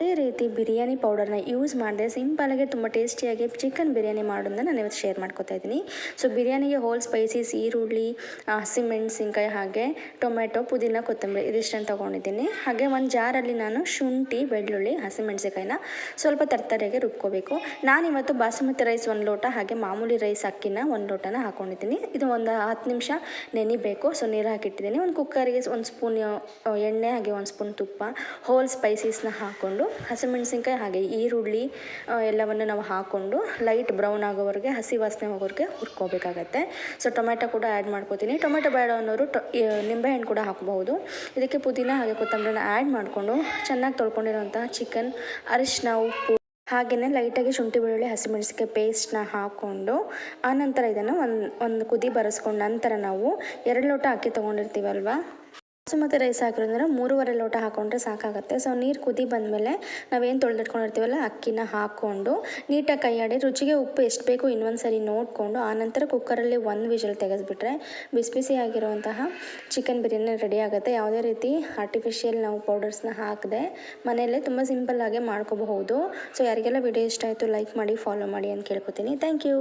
ಅದೇ ರೀತಿ ಬಿರಿಯಾನಿ ಪೌಡರ್ನ ಯೂಸ್ ಮಾಡಿದೆ ಸಿಂಪಲಾಗಿ ತುಂಬ ಟೇಸ್ಟಿಯಾಗಿ ಚಿಕನ್ ಬಿರಿಯಾನಿ ಮಾಡೋದನ್ನ ನಾನು ಇವತ್ತು ಶೇರ್ ಮಾಡ್ಕೊತಾ ಇದ್ದೀನಿ. ಸೊ ಬಿರಿಯಾನಿಗೆ ಹೋಲ್ ಸ್ಪೈಸೀಸ್ ಈರುಳ್ಳಿ, ಹಸಿಮೆಣಸಿನ್ಕಾಯಿ, ಹಾಗೆ ಟೊಮೆಟೊ, ಪುದೀನ, ಕೊತ್ತಂಬರಿ ಇದಿಷ್ಟನ್ನು ತೊಗೊಂಡಿದ್ದೀನಿ. ಹಾಗೆ ಒಂದು ಜಾರಲ್ಲಿ ನಾನು ಶುಂಠಿ, ಬೆಳ್ಳುಳ್ಳಿ, ಹಸಿಮೆಣಸಿನ್ಕಾಯಿನ ಸ್ವಲ್ಪ ತರ್ತರೆಯಾಗಿ ರುಬ್ಕೋಬೇಕು. ನಾನಿವತ್ತು ಬಾಸುಮತಿ ರೈಸ್ 1 ಲೋಟ ಹಾಗೆ ಮಾಮೂಲಿ ರೈಸ್ ಅಕ್ಕಿನ 1 ಲೋಟನ ಹಾಕ್ಕೊಂಡಿದ್ದೀನಿ. ಇದು ಒಂದು 10 ನಿಮಿಷ ನೆನಿಬೇಕು. ಸೊ ನೀರು ಹಾಕಿಟ್ಟಿದ್ದೀನಿ. ಒಂದು ಕುಕ್ಕರಿಗೆ 1 ಸ್ಪೂನ್ ಎಣ್ಣೆ ಹಾಗೆ 1 ಸ್ಪೂನ್ ತುಪ್ಪ, ಹೋಲ್ ಸ್ಪೈಸೀಸ್ನ ಹಾಕ್ಕೊಂಡು ಹಸಿಮೆಣಸಿನ್ಕಾಯಿ ಹಾಗೆ ಈರುಳ್ಳಿ ಎಲ್ಲವನ್ನು ನಾವು ಹಾಕ್ಕೊಂಡು ಲೈಟ್ ಬ್ರೌನ್ ಆಗೋವರೆಗೆ, ಹಸಿ ವಾಸನೆ ಹೋಗೋವರೆಗೆ ಹುರ್ಕೋಬೇಕಾಗತ್ತೆ. ಸೊ ಟೊಮೆಟೊ ಕೂಡ ಆ್ಯಡ್ ಮಾಡ್ಕೋತೀನಿ. ಟೊಮೆಟೊ ಬೇಡ ಅನ್ನೋರು ನಿಂಬೆಹಣ್ಣು ಕೂಡ ಹಾಕಬಹುದು. ಇದಕ್ಕೆ ಪುದೀನ ಹಾಗೆ ಕೊತ್ತಂಬರಿನ ಆ್ಯಡ್ ಮಾಡಿಕೊಂಡು ಚೆನ್ನಾಗಿ ತೊಳ್ಕೊಂಡಿರೋಂತಹ ಚಿಕನ್, ಅರಿಶಿನ, ಉಪ್ಪು ಹಾಗೆಯೇ ಲೈಟಾಗಿ ಶುಂಠಿ, ಬೆಳ್ಳುಳ್ಳಿ, ಹಸಿಮೆಣಸಿನ್ಕಾಯಿ ಪೇಸ್ಟ್ನ ಹಾಕ್ಕೊಂಡು ಆನಂತರ ಇದನ್ನು ಒಂದು ಕುದಿ ಬರೆಸ್ಕೊಂಡು ನಂತರ ನಾವು 2 ಲೋಟ ಅಕ್ಕಿ ತೊಗೊಂಡಿರ್ತೀವಲ್ವ, ಬಾಸುಮತಿ ರೈಸ್ ಹಾಕಿರೋದ್ರೆ 3.5 ಲೋಟ ಹಾಕ್ಕೊಂಡ್ರೆ ಸಾಕಾಗುತ್ತೆ. ಸೊ ನೀರು ಕುದಿ ಬಂದಮೇಲೆ ನಾವೇನು ತೊಳೆದಿಟ್ಕೊಂಡಿರ್ತೀವಲ್ಲ ಅಕ್ಕಿನ ಹಾಕ್ಕೊಂಡು ನೀಟಾಗಿ ಕೈಯಾಡಿ ರುಚಿಗೆ ಉಪ್ಪು ಎಷ್ಟು ಬೇಕು ಇನ್ನೊಂದು ಸರಿ ನೋಡಿಕೊಂಡು ಆನಂತರ ಕುಕ್ಕರಲ್ಲಿ 1 ವಿಷಲ್ ತೆಗೆದುಬಿಟ್ರೆ ಬಿಸಿ ಬಿಸಿ ಆಗಿರುವಂತಹ ಚಿಕನ್ ಬಿರಿಯಾನಿ ರೆಡಿ ಆಗುತ್ತೆ. ಯಾವುದೇ ರೀತಿ ಆರ್ಟಿಫಿಷಿಯಲ್ ನಾವು ಪೌಡರ್ಸ್ನ ಹಾಕದೆ ಮನೆಯಲ್ಲೇ ತುಂಬ ಸಿಂಪಲ್ಲಾಗಿ ಮಾಡ್ಕೋಬಹುದು. ಸೊ ಯಾರಿಗೆಲ್ಲ ವಿಡಿಯೋ ಇಷ್ಟ ಆಯಿತು ಲೈಕ್ ಮಾಡಿ, ಫಾಲೋ ಮಾಡಿ ಅಂತ ಕೇಳ್ಕೊತೀನಿ. Thank you.